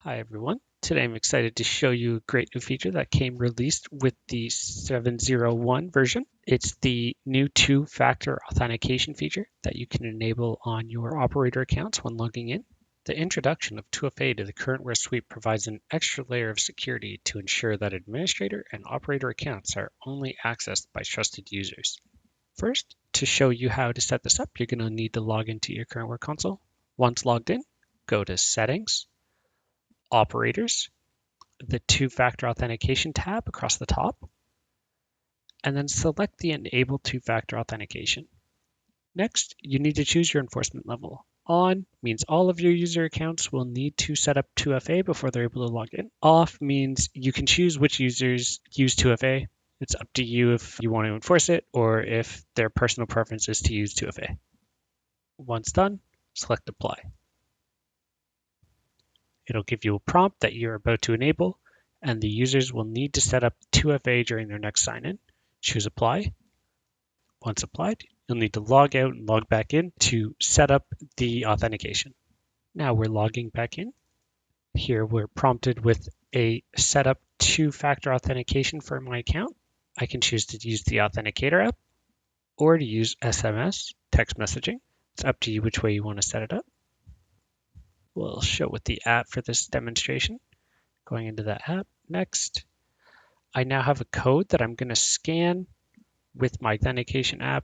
Hi everyone. Today I'm excited to show you a great new feature that came released with the 7.0.1 version. It's the new two-factor authentication feature that you can enable on your operator accounts when logging in. The introduction of 2FA to the CurrentWare suite provides an extra layer of security to ensure that administrator and operator accounts are only accessed by trusted users. First, to show you how to set this up, you're going to need to log into your CurrentWare console. Once logged in, go to Settings, Operators, the two-factor authentication tab across the top, and then select the Enable two-factor authentication. Next, you need to choose your enforcement level. On means all of your user accounts will need to set up 2FA before they're able to log in. Off means you can choose which users use 2FA. It's up to you if you want to enforce it or if their personal preference is to use 2FA. Once done, select Apply. It'll give you a prompt that you're about to enable, and the users will need to set up 2FA during their next sign-in. Choose Apply. Once applied, you'll need to log out and log back in to set up the authentication. Now we're logging back in. Here we're prompted with a setup two-factor authentication for my account. I can choose to use the Authenticator app or to use SMS, text messaging. It's up to you which way you want to set it up. We'll show with the app for this demonstration. Going into that app. Next, I now have a code that I'm going to scan with my authentication app.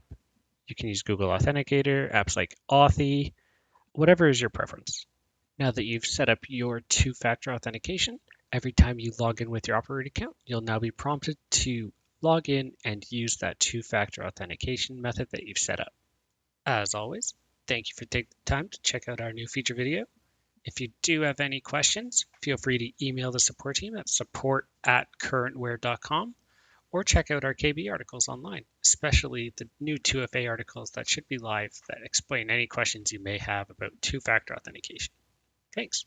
You can use Google Authenticator, apps like Authy, whatever is your preference. Now that you've set up your two-factor authentication, every time you log in with your operating account, you'll now be prompted to log in and use that two-factor authentication method that you've set up. As always, thank you for taking the time to check out our new feature video. If you do have any questions, feel free to email the support team at support@currentware.com or check out our KB articles online, especially the new 2FA articles that should be live that explain any questions you may have about two-factor authentication. Thanks.